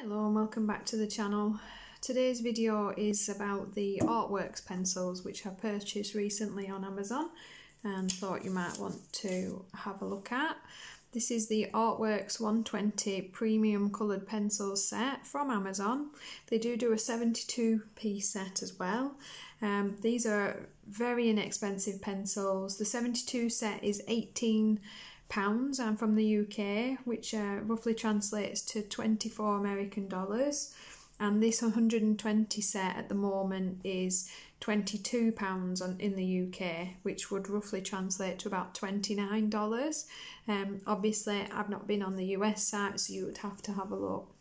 Hello and welcome back to the channel. Today's video is about the Artworx pencils which I purchased recently on Amazon and thought you might want to have a look at. This is the Artworx 120 premium coloured pencil set from Amazon. They do a 72-piece set as well. These are very inexpensive pencils. The 72 set is £18. I'm from the UK, which roughly translates to 24 American dollars, and this 120 set at the moment is £22 in the UK, which would roughly translate to about $29. Obviously I've not been on the US site, so you would have to have a look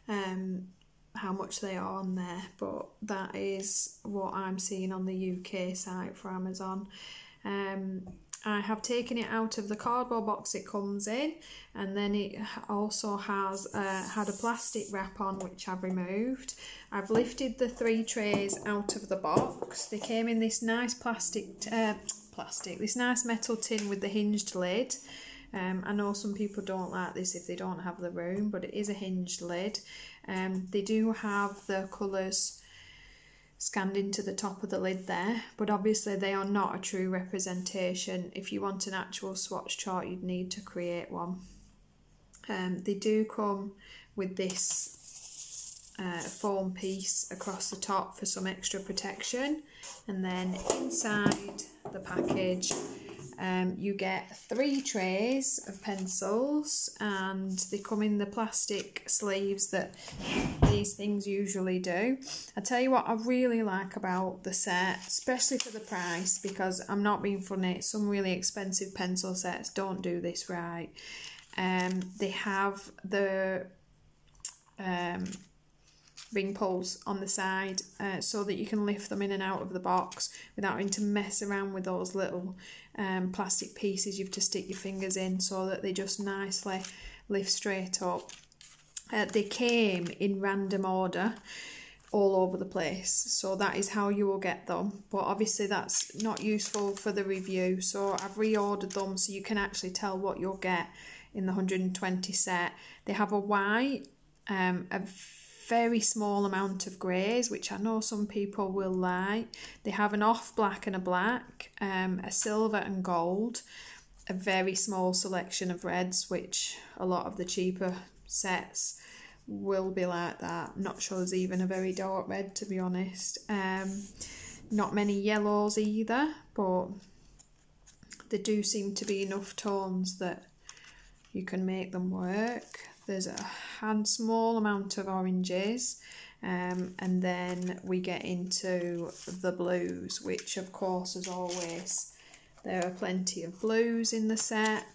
how much they are on there, but that is what I'm seeing on the UK site for Amazon. I have taken it out of the cardboard box it comes in, and then it also has had a plastic wrap on, which I've removed. I've lifted the 3 trays out of the box. They came in this nice this nice metal tin with the hinged lid. I know some people don't like this if they don't have the room, but it is a hinged lid. They do have the colours scanned into the top of the lid there, but obviously they are not a true representation. If you want an actual swatch chart, you'd need to create one. They do come with this foam piece across the top for some extra protection, and then inside the package you get 3 trays of pencils, and they come in the plastic sleeves that these things usually do. I tell you what I really like about the set, especially for the price, because I'm not being funny, some really expensive pencil sets don't do this right. They have the ring pulls on the side so that you can lift them in and out of the box without having to mess around with those little plastic pieces you have to stick your fingers in, so that they just nicely lift straight up. They came in random order all over the place, so that is how you will get them, but obviously that's not useful for the review, so I've reordered them so you can actually tell what you'll get in the 120 set. They have a white, a very small amount of greys, which I know some people will like. They have an off black and a black, a silver and gold, a very small selection of reds, which a lot of the cheaper sets will be like that. I'm not sure there's even a very dark red, to be honest. Not many yellows either, but there do seem to be enough tones that you can make them work. There's a small amount of oranges, and then we get into the blues, which of course, as always, there are plenty of blues in the set.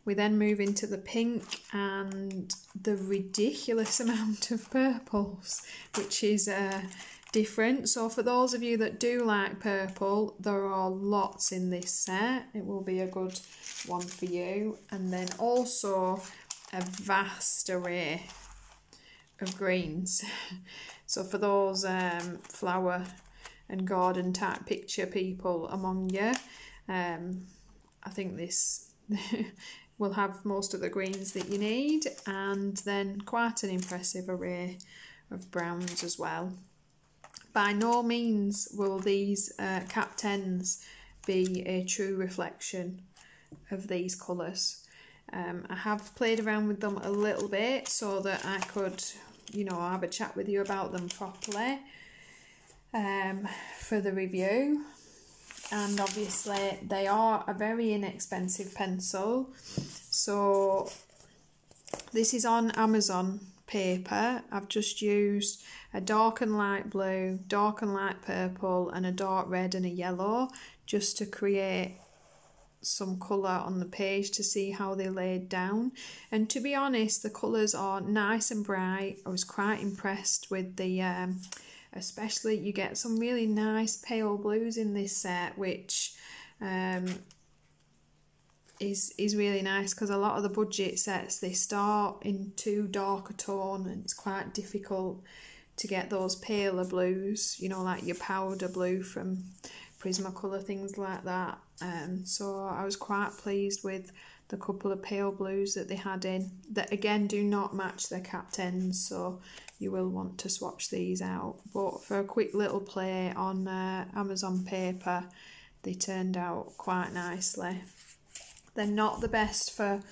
We then move into the pink and the ridiculous amount of purples, which is different. So for those of you that do like purple, there are lots in this set. It will be a good one for you. And then also a vast array of greens. So for those flower and garden type picture people among you, I think this will have most of the greens that you need, and then quite an impressive array of browns as well. By no means will these cap 10s be a true reflection of these colours. I have played around with them a little bit so that I could, you know, have a chat with you about them properly for the review. And obviously they are a very inexpensive pencil. So this is on Amazon paper. I've just used a dark and light blue, dark and light purple, and a dark red and a yellow, just to create some colour on the page to see how they laid down. And to be honest, the colours are nice and bright. I was quite impressed with the especially you get some really nice pale blues in this set, which is really nice, because a lot of the budget sets, they start in too dark a tone and it's quite difficult to get those paler blues, you know, like your powder blue from Prismacolor, things like that. So I was quite pleased with the couple of pale blues that they had in, that again do not match their capped ends, so you will want to swatch these out. But for a quick little play on Amazon paper, they turned out quite nicely. They're not the best for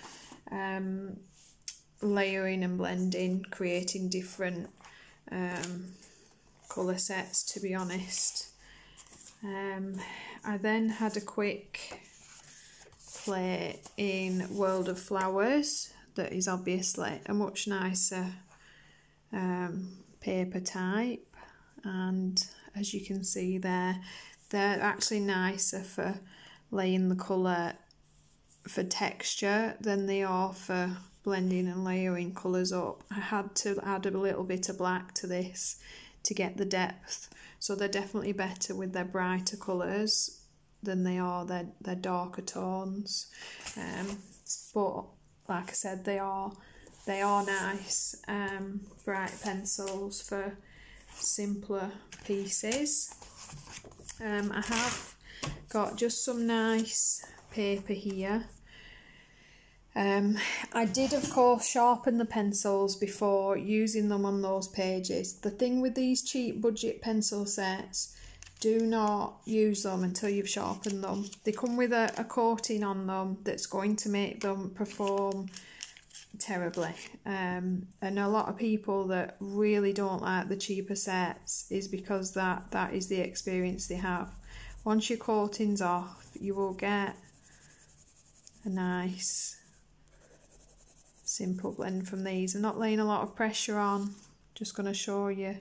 layering and blending, creating different colour sets, to be honest. I then had a quick play in World of Flowers, that is obviously a much nicer paper type, and as you can see there, they're actually nicer for laying the colour for texture than they are for blending and layering colours up. I had to add a little bit of black to this to get the depth, so they're definitely better with their brighter colours than they are their darker tones. But like I said, they are nice bright pencils for simpler pieces. I have got just some nice paper here. I did of course sharpen the pencils before using them on those pages. The thing with these cheap budget pencil sets, do not use them until you've sharpened them. They come with a coating on them that's going to make them perform terribly. And a lot of people that really don't like the cheaper sets is because that is the experience they have. Once your coating's off, you will get a nice simple blend from these. I'm not laying a lot of pressure on, just going to show you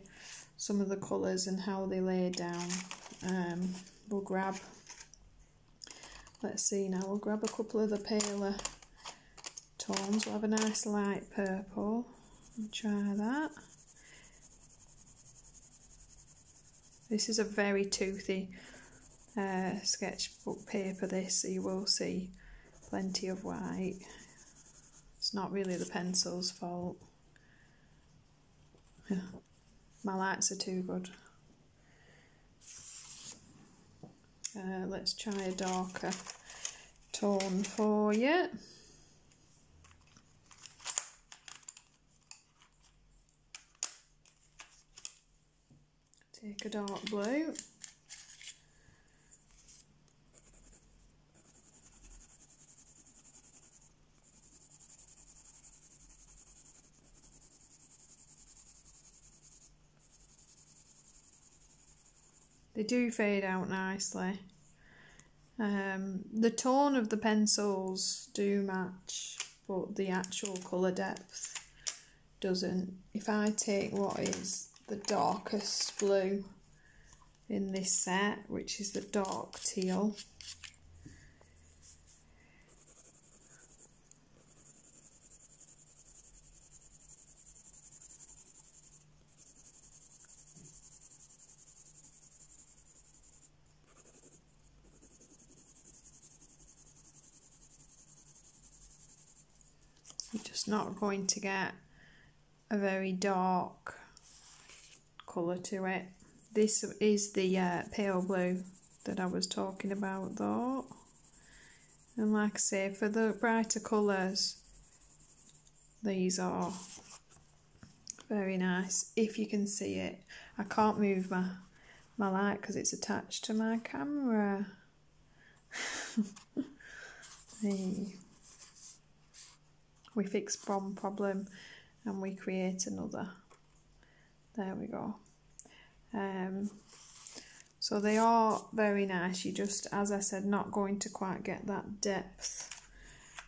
some of the colours and how they lay down. We'll grab, let's see now, we'll grab a couple of the paler tones. We'll have a nice light purple and try that. This is a very toothy sketchbook paper, this, so you will see plenty of white. It's not really the pencil's fault. My lights are too good. Let's try a darker tone for you. Take a dark blue. They do fade out nicely. The tone of the pencils do match, but the actual colour depth doesn't. If I take what is the darkest blue in this set, which is the dark teal, you're just not going to get a very dark colour to it. This is the pale blue that I was talking about though, and like I say, for the brighter colours, these are very nice. If you can see it, I can't move my light because it's attached to my camera. Hey. We fix one problem and we create another. There we go. So they are very nice. You just, as I said, not going to quite get that depth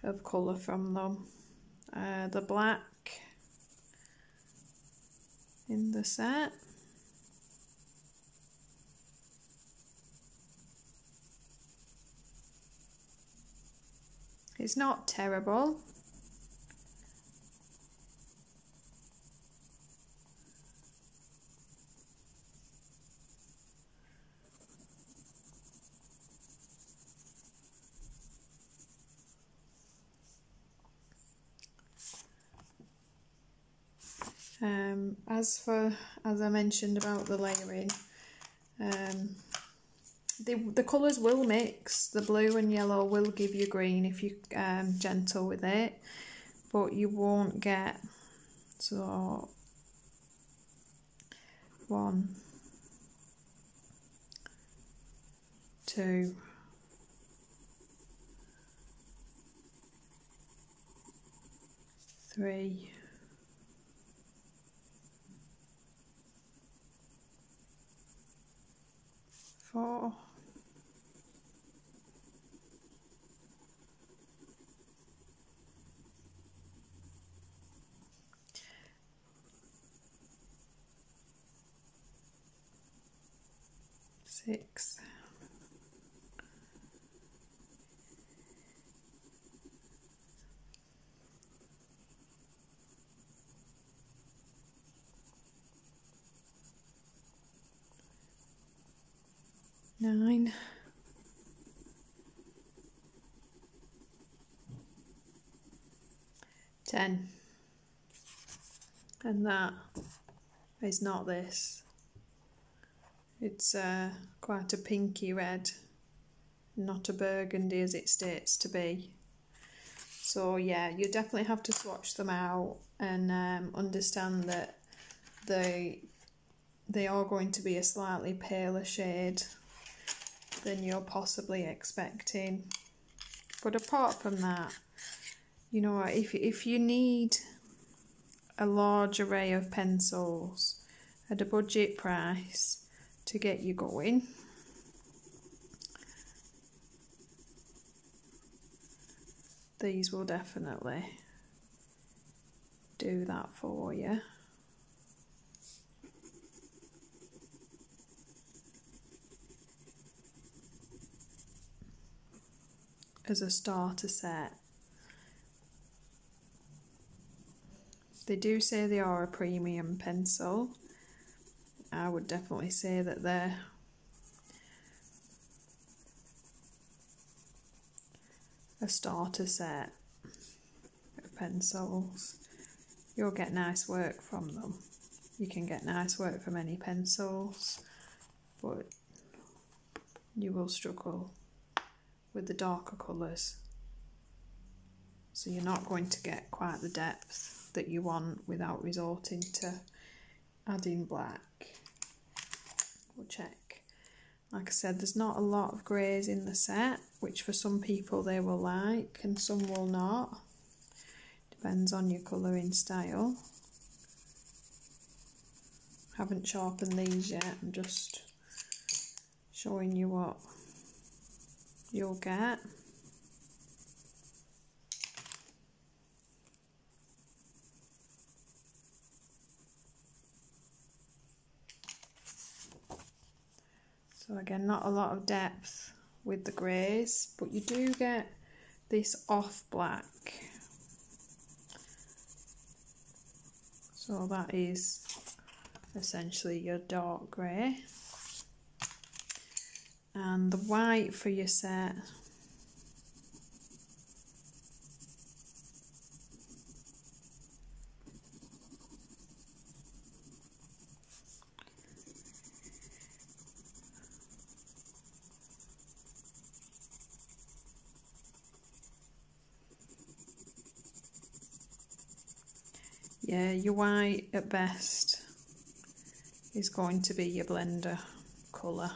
of colour from them. The black in the set. It's not terrible. As I mentioned about the layering, the colours will mix. The blue and yellow will give you green if you're gentle with it, but you won't get, so 1, 2, 3, 4, 6, 9, 10, and that is not this. It's quite a pinky red, not a burgundy as it states to be. So yeah, you definitely have to swatch them out and understand that they are going to be a slightly paler shade than you're possibly expecting. But apart from that, you know, if you need a large array of pencils at a budget price to get you going, these will definitely do that for you. As a starter set. They do say they are a premium pencil. I would definitely say that they're a starter set of pencils. You'll get nice work from them. You can get nice work from any pencils, but you will struggle with the darker colours. So you're not going to get quite the depth that you want without resorting to adding black. We'll check. Like I said, there's not a lot of greys in the set, which for some people they will like and some will not. Depends on your colouring style. Haven't sharpened these yet, I'm just showing you what you'll get. So again, not a lot of depth with the greys, but you do get this off black. So that is essentially your dark grey. And the white for your set your white at best is going to be your blender colour.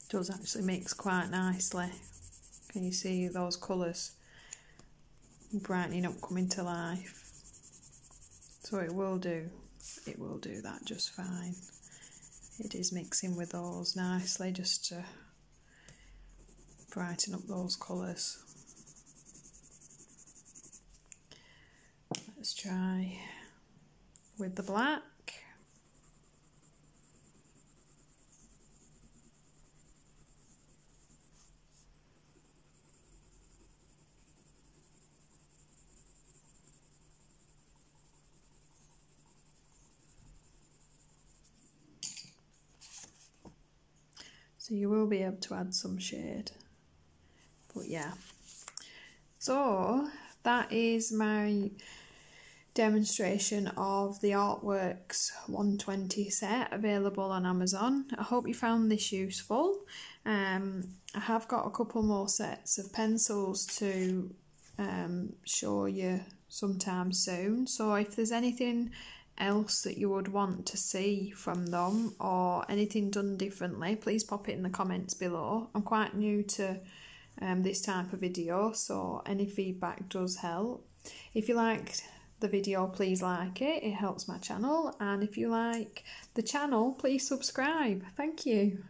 Does actually mix quite nicely. Can you see those colours brightening up, coming to life? So it will do that just fine. It is mixing with those nicely just to brighten up those colours. Let's try with the black. So you will be able to add some shade, but yeah. So that is my demonstration of the Artworx 120 set available on Amazon. I hope you found this useful. I have got a couple more sets of pencils to show you sometime soon, so if there's anything else that you would want to see from them or anything done differently, please pop it in the comments below. I'm quite new to this type of video, so any feedback does help. If you liked the video, please like it, it helps my channel, and if you like the channel, please subscribe. Thank you.